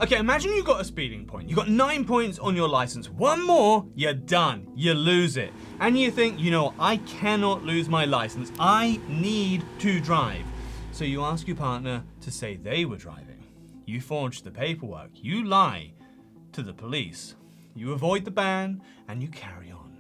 Okay, imagine you got a speeding point. You got 9 points on your license. One more, you're done. You lose it. And you think, you know, I cannot lose my license. I need to drive. So you ask your partner to say they were driving. You forge the paperwork. You lie to the police. You avoid the ban and you carry on.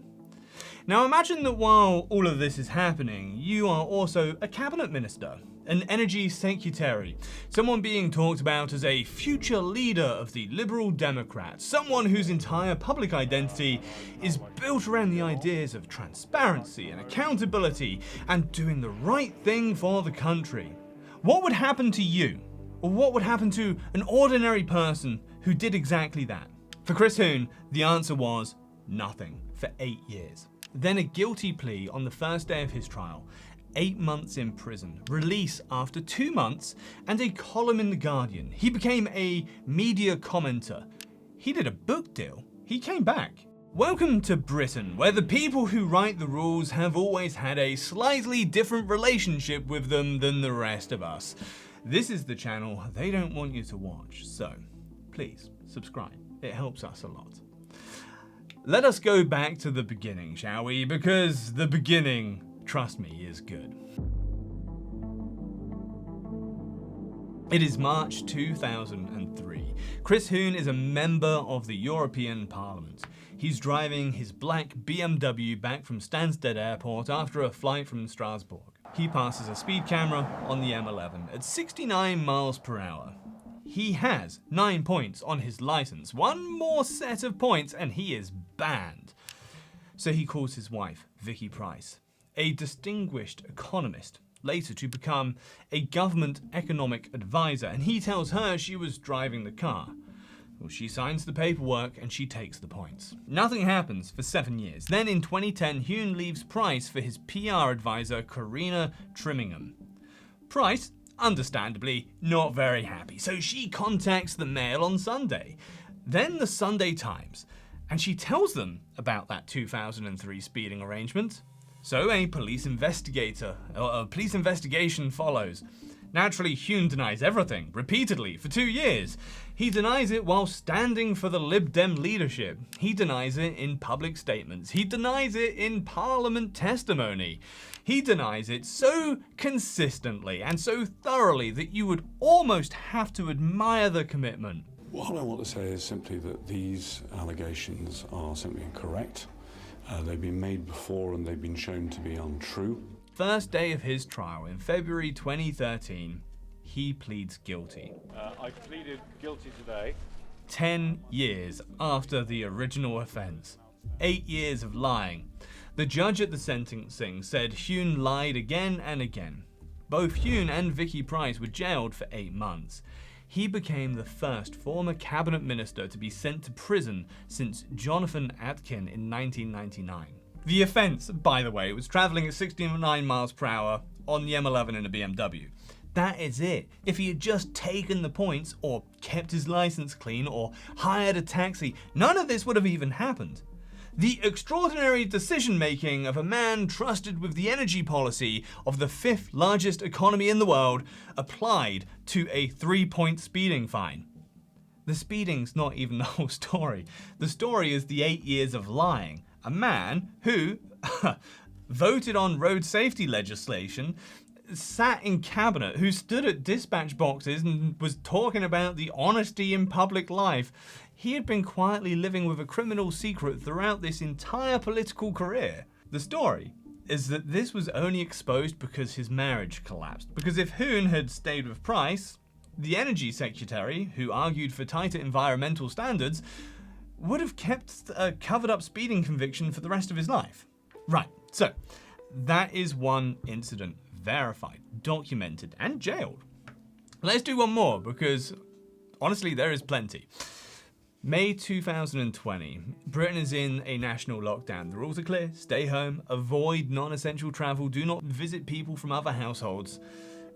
Now imagine that while all of this is happening, you are also a cabinet minister, an energy secretary, someone being talked about as a future leader of the Liberal Democrats, someone whose entire public identity is built around the ideas of transparency and accountability and doing the right thing for the country. What would happen to you? Or what would happen to an ordinary person who did exactly that? For Chris Huhne, the answer was nothing for 8 years. Then a guilty plea on the first day of his trial, 8 months in prison, release after 2 months, and a column in The Guardian. He became a media commenter. He did a book deal. He came back. Welcome to Britain, where the people who write the rules have always had a slightly different relationship with them than the rest of us. This is the channel they don't want you to watch, so please subscribe. It helps us a lot. Let us go back to the beginning, shall we? Because the beginning, trust me, is good. It is March 2003. Chris Huhne is a member of the European Parliament. He's driving his black BMW back from Stansted Airport after a flight from Strasbourg. He passes a speed camera on the M11 at 69 miles per hour. He has 9 points on his license, one more set of points, and he is banned. So he calls his wife, Vicky Pryce, a distinguished economist, later to become a government economic advisor, and he tells her she was driving the car. Well, she signs the paperwork and she takes the points. Nothing happens for 7 years. Then in 2010, Huhne leaves Pryce for his PR advisor, Karina Trimmingham. Pryce, understandably, not very happy, so she contacts the Mail on Sunday, then the Sunday Times, and she tells them about that 2003 speeding arrangement. So a police investigation follows. Naturally, Huhne denies everything, repeatedly, for 2 years. He denies it while standing for the Lib Dem leadership. He denies it in public statements. He denies it in Parliament testimony. He denies it so consistently and so thoroughly that you would almost have to admire the commitment. What I want to say is simply that these allegations are simply incorrect. They've been made before and they've been shown to be untrue. First day of his trial in February 2013, he pleads guilty. I pleaded guilty today. 10 years after the original offence. 8 years of lying. The judge at the sentencing said Huhne lied again and again. Both Huhne and Vicky Pryce were jailed for 8 months. He became the first former cabinet minister to be sent to prison since Jonathan Atkin in 1999. The offence, by the way, was travelling at 69 miles per hour on the M11 in a BMW. That is it. If he had just taken the points, or kept his licence clean, or hired a taxi, none of this would have even happened. The extraordinary decision-making of a man trusted with the energy policy of the 5th largest economy in the world applied to a 3-point speeding fine. The speeding's not even the whole story. The story is the 8 years of lying. A man who voted on road safety legislation, sat in cabinet, who stood at dispatch boxes and was talking about the honesty in public life. He had been quietly living with a criminal secret throughout this entire political career. The story is that this was only exposed because his marriage collapsed. Because if Huhne had stayed with Pryce, the energy secretary, who argued for tighter environmental standards, would have kept a covered-up speeding conviction for the rest of his life. Right, so that is one incident, verified, documented, and jailed. Let's do one more, because honestly, there is plenty. May 2020, Britain is in a national lockdown. The rules are clear: stay home, avoid non-essential travel, do not visit people from other households.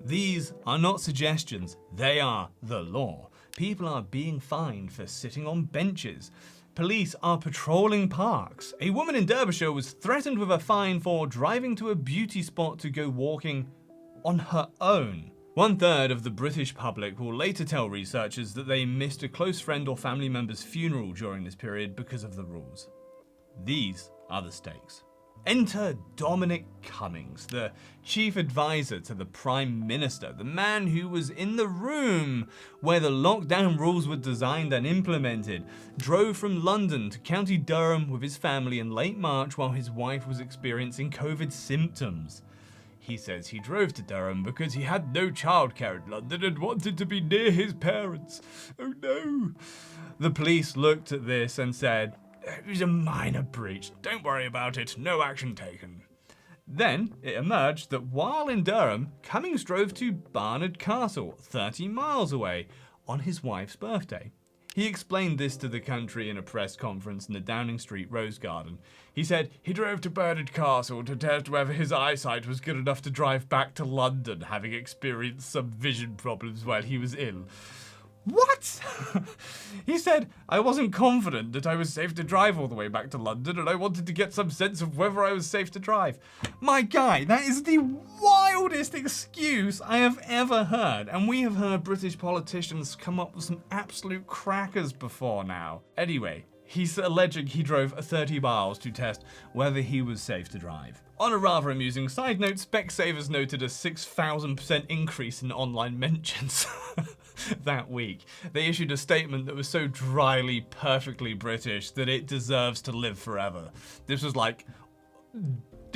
These are not suggestions, they are the law. People are being fined for sitting on benches. Police are patrolling parks. A woman in Derbyshire was threatened with a fine for driving to a beauty spot to go walking on her own. 1/3 of the British public will later tell researchers that they missed a close friend or family member's funeral during this period because of the rules. These are the stakes. Enter Dominic Cummings, the chief advisor to the Prime Minister, the man who was in the room where the lockdown rules were designed and implemented, drove from London to County Durham with his family in late March while his wife was experiencing COVID symptoms. He says he drove to Durham because he had no childcare in London and wanted to be near his parents. Oh no. The police looked at this and said, "It was a minor breach. Don't worry about it. No action taken." Then it emerged that while in Durham, Cummings drove to Barnard Castle, 30 miles away, on his wife's birthday. He explained this to the country in a press conference in the Downing Street Rose Garden. He said he drove to Barnard Castle to test whether his eyesight was good enough to drive back to London, having experienced some vision problems while he was ill. What? He said, "I wasn't confident that I was safe to drive all the way back to London and I wanted to get some sense of whether I was safe to drive." My guy, that is the wildest excuse I have ever heard. And we have heard British politicians come up with some absolute crackers before now. Anyway, he's alleging he drove 30 miles to test whether he was safe to drive. On a rather amusing side note, Specsavers noted a 6,000% increase in online mentions that week. They issued a statement that was so dryly, perfectly British that it deserves to live forever. This was like,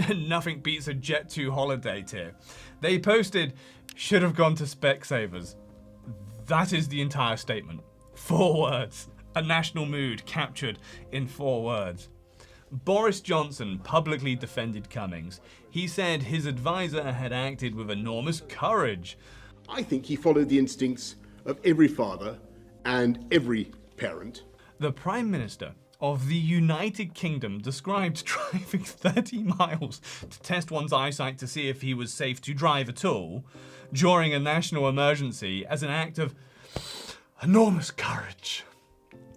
nothing beats a Jet2 holiday tier. They posted, "Should have gone to Specsavers." That is the entire statement. 4 words. A national mood captured in 4 words. Boris Johnson publicly defended Cummings. He said his advisor had acted with enormous courage. "I think he followed the instincts of every father and every parent." The Prime Minister of the United Kingdom described driving 30 miles to test one's eyesight to see if he was safe to drive at all during a national emergency as an act of enormous courage.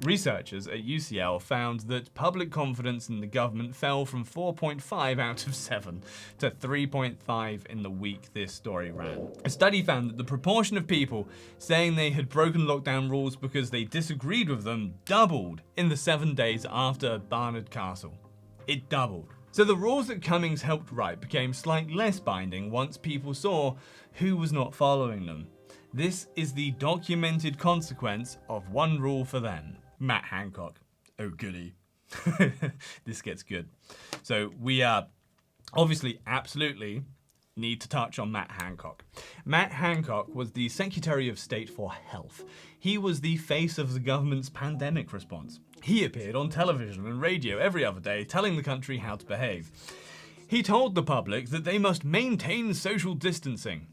Researchers at UCL found that public confidence in the government fell from 4.5 out of 7 to 3.5 in the week this story ran. A study found that the proportion of people saying they had broken lockdown rules because they disagreed with them doubled in the 7 days after Barnard Castle. It doubled. So the rules that Cummings helped write became slightly less binding once people saw who was not following them. This is the documented consequence of one rule for them. Matt Hancock. Oh goody. This gets good. So we obviously absolutely need to touch on Matt Hancock. Matt Hancock was the Secretary of State for Health. He was the face of the government's pandemic response. He appeared on television and radio every other day telling the country how to behave. He told the public that they must maintain social distancing.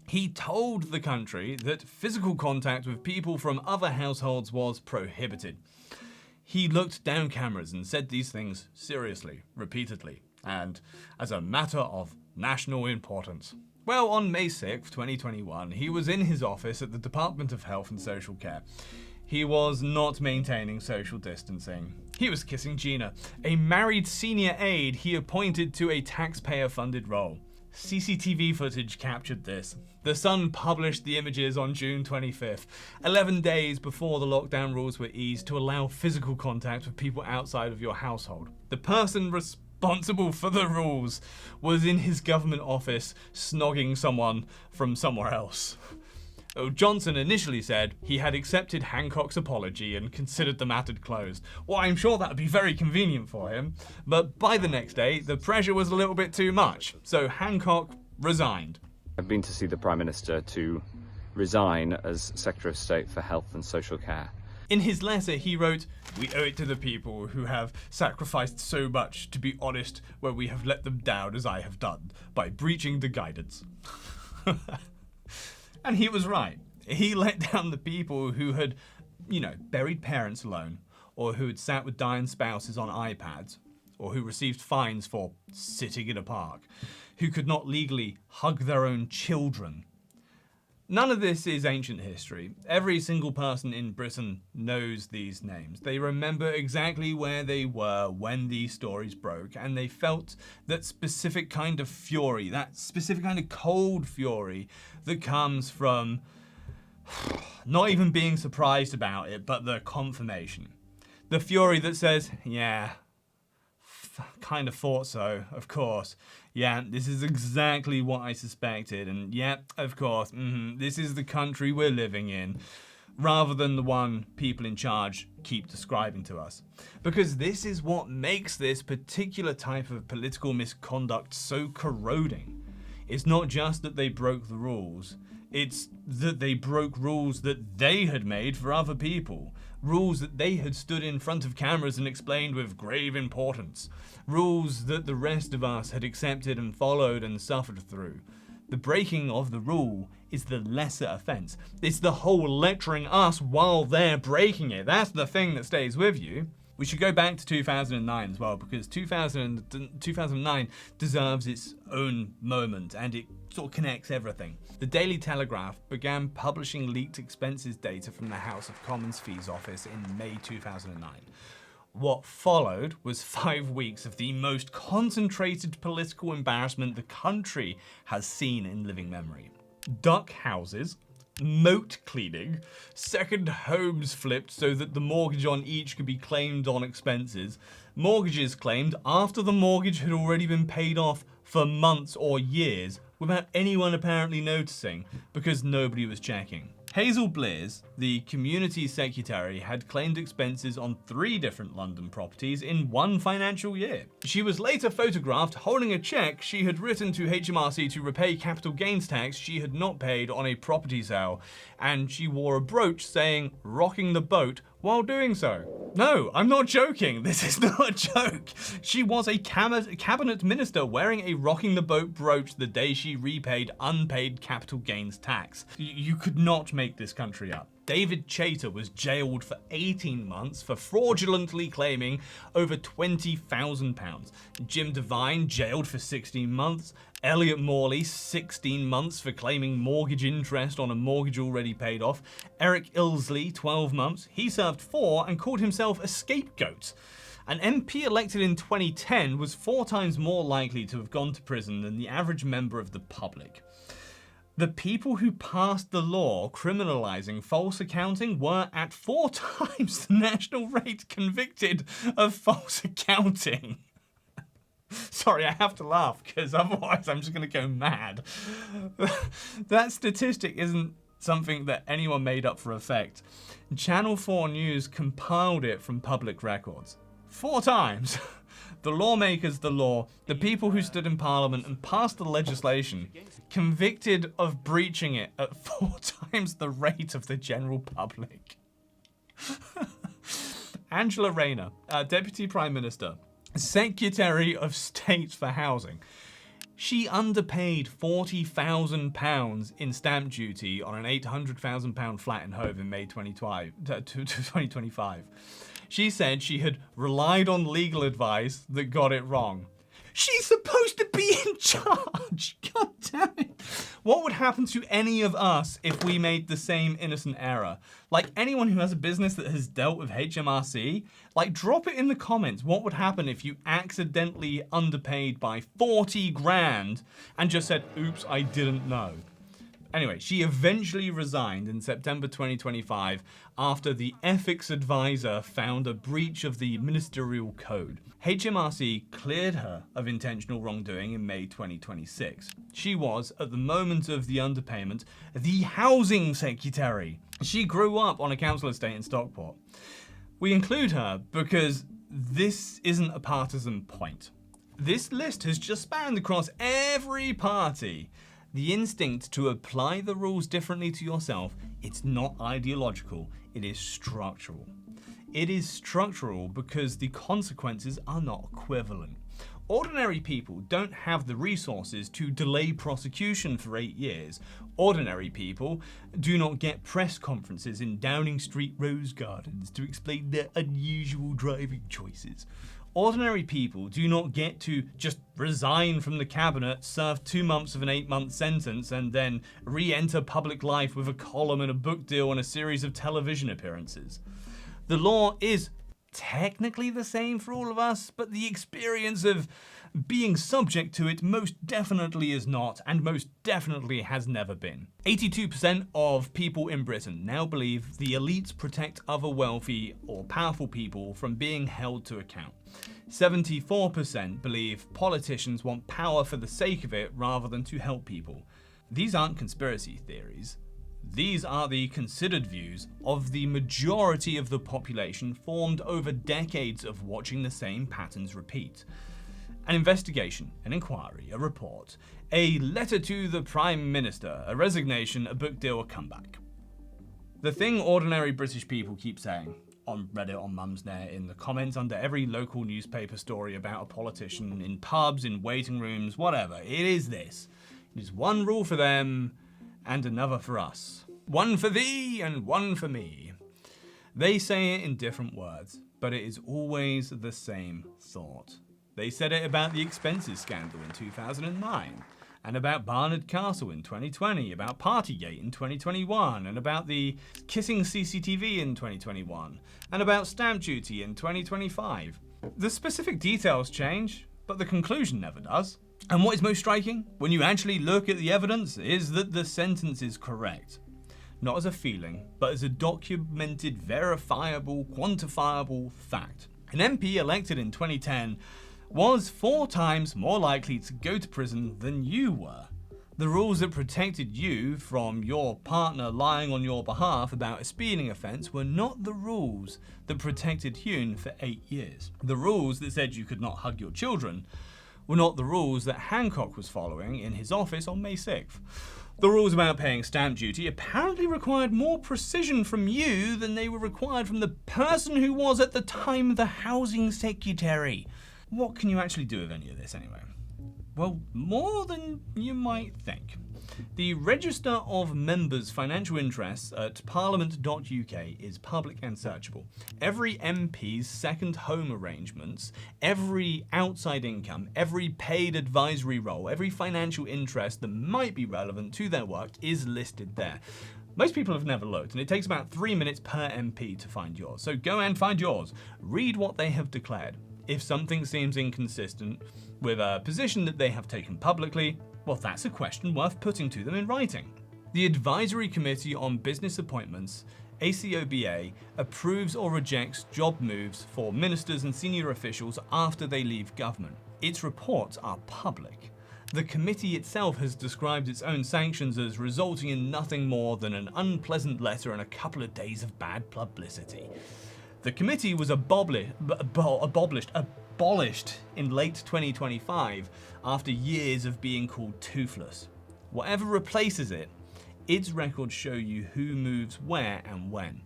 He told the country that physical contact with people from other households was prohibited. He looked down cameras and said these things seriously, repeatedly, and as a matter of national importance. Well, on May 6, 2021, he was in his office at the Department of Health and Social Care. He was not maintaining social distancing. He was kissing Gina, a married senior aide he appointed to a taxpayer-funded role. CCTV footage captured this. The Sun published the images on June 25th, 11 days before the lockdown rules were eased to allow physical contact with people outside of your household. The person responsible for the rules was in his government office snogging someone from somewhere else. Johnson initially said he had accepted Hancock's apology and considered the matter closed. Well, I'm sure that would be very convenient for him, but by the next day, the pressure was a little bit too much, so Hancock resigned. I've been to see the Prime Minister to resign as Secretary of State for Health and Social Care. In his letter, he wrote, "We owe it to the people who have sacrificed so much to be honest where we have let them down as I have done, by breaching the guidance." And he was right. He let down the people who had, buried parents alone, or who had sat with dying spouses on iPads, or who received fines for sitting in a park, who could not legally hug their own children. None of this is ancient history. Every single person in Britain knows these names. They remember exactly where they were when these stories broke, and they felt that specific kind of fury, that specific kind of cold fury that comes from not even being surprised about it, but the confirmation. The fury that says, yeah, kind of thought so, of course. Yeah, this is exactly what I suspected, and yeah, of course, this is the country we're living in, rather than the one people in charge keep describing to us. Because this is what makes this particular type of political misconduct so corroding. It's not just that they broke the rules, it's that they broke rules that they had made for other people. Rules that they had stood in front of cameras and explained with grave importance. Rules that the rest of us had accepted and followed and suffered through. The breaking of the rule is the lesser offence. It's the whole lecturing us while they're breaking it. That's the thing that stays with you. We should go back to 2009 as well, because 2009 deserves its own moment, and it sort of connects everything. The Daily Telegraph began publishing leaked expenses data from the House of Commons Fees Office in May 2009. What followed was 5 weeks of the most concentrated political embarrassment the country has seen in living memory. Duck houses, moat cleaning, second homes flipped so that the mortgage on each could be claimed on expenses, mortgages claimed after the mortgage had already been paid off for months or years without anyone apparently noticing because nobody was checking. Hazel Blears, the community secretary, had claimed expenses on 3 different London properties in 1 financial year. She was later photographed holding a cheque she had written to HMRC to repay capital gains tax she had not paid on a property sale, and she wore a brooch saying "rocking the boat" while doing so. No, I'm not joking. This is not a joke. She was a cabinet minister wearing a rocking the boat brooch the day she repaid unpaid capital gains tax. You could not make this country up. David Chater was jailed for 18 months for fraudulently claiming over £20,000. Jim Devine jailed for 16 months. Elliot Morley, 16 months for claiming mortgage interest on a mortgage already paid off. Eric Ilsley, 12 months. He served 4 and called himself a scapegoat. An MP elected in 2010 was 4 times more likely to have gone to prison than the average member of the public. The people who passed the law criminalising false accounting were at 4 times the national rate convicted of false accounting. Sorry, I have to laugh because otherwise I'm just going to go mad. That statistic isn't something that anyone made up for effect. Channel 4 News compiled it from public records. 4 times. The lawmakers, the law, the people who stood in Parliament and passed the legislation, convicted of breaching it at 4 times the rate of the general public. Angela Rayner, Deputy Prime Minister, Secretary of State for Housing. She underpaid £40,000 in stamp duty on an £800,000 flat in Hove in May 2025. She said she had relied on legal advice that got it wrong. She's supposed to be in charge! God damn it! What would happen to any of us if we made the same innocent error? Like, anyone who has a business that has dealt with HMRC, like, drop it in the comments. What would happen if you accidentally underpaid by 40 grand and just said, oops, I didn't know? Anyway, she eventually resigned in September 2025 after the ethics advisor found a breach of the ministerial code. HMRC cleared her of intentional wrongdoing in May 2026. She was, at the moment of the underpayment, the housing secretary. She grew up on a council estate in Stockport. We include her because this isn't a partisan point. This list has just spanned across every party. The instinct to apply the rules differently to yourself, it's not ideological, it is structural. It is structural because the consequences are not equivalent. Ordinary people don't have the resources to delay prosecution for 8 years. Ordinary people do not get press conferences in Downing Street rose gardens to explain their unusual driving choices. Ordinary people do not get to just resign from the cabinet, serve 2 months of an 8-month sentence, and then re-enter public life with a column and a book deal and a series of television appearances. The law is technically the same for all of us, but the experience of being subject to it most definitely is not, and most definitely has never been. 82% of people in Britain now believe the elites protect other wealthy or powerful people from being held to account. 74% believe politicians want power for the sake of it rather than to help people. These aren't conspiracy theories. These are the considered views of the majority of the population, formed over decades of watching the same patterns repeat. An investigation, an inquiry, a report, a letter to the Prime Minister, a resignation, a book deal, a comeback. The thing ordinary British people keep saying, on Reddit, on Mumsnet, in the comments under every local newspaper story about a politician, in pubs, in waiting rooms, whatever, it is this. It is one rule for them and another for us. One for thee and one for me. They say it in different words, but it is always the same thought. They said it about the expenses scandal in 2009, and about Barnard Castle in 2020, about Partygate in 2021, and about the kissing CCTV in 2021, and about stamp duty in 2025. The specific details change, but the conclusion never does. And what is most striking, when you actually look at the evidence, is that the sentence is correct. Not as a feeling, but as a documented, verifiable, quantifiable fact. An MP elected in 2010 was 4 times more likely to go to prison than you were. The rules that protected you from your partner lying on your behalf about a speeding offence were not the rules that protected Huhne for 8 years. The rules that said you could not hug your children were not the rules that Hancock was following in his office on May 6th. The rules about paying stamp duty apparently required more precision from you than they were required from the person who was at the time the housing secretary. What can you actually do with any of this anyway? Well, more than you might think. The Register of Members' Financial Interests at parliament.uk is public and searchable. Every MP's second home arrangements, every outside income, every paid advisory role, every financial interest that might be relevant to their work is listed there. Most people have never looked, and it takes about 3 minutes per MP to find yours. So go and find yours. Read what they have declared. If something seems inconsistent with a position that they have taken publicly, well, that's a question worth putting to them in writing. The Advisory Committee on Business Appointments, ACOBA, approves or rejects job moves for ministers and senior officials after they leave government. Its reports are public. The committee itself has described its own sanctions as resulting in nothing more than an unpleasant letter and a couple of days of bad publicity. The committee was abolished in late 2025 after years of being called toothless. Whatever replaces it, its records show you who moves where and when.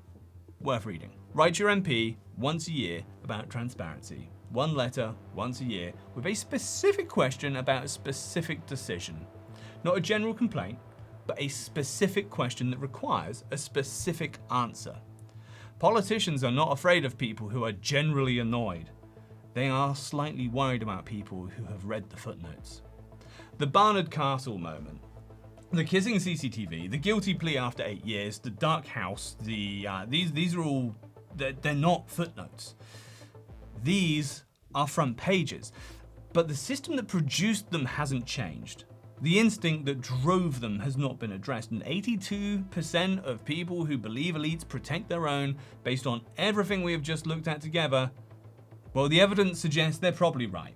Worth reading. Write your MP once a year about transparency. 1 letter once a year with a specific question about a specific decision. Not a general complaint, but a specific question that requires a specific answer. Politicians are not afraid of people who are generally annoyed. They are slightly worried about people who have read the footnotes. The Barnard Castle moment, the kissing CCTV, the guilty plea after 8 years, the dark house, these are all, they're not footnotes. These are front pages, but the system that produced them hasn't changed. The instinct that drove them has not been addressed, and 82% of people who believe elites protect their own, based on everything we have just looked at together, well, the evidence suggests they're probably right.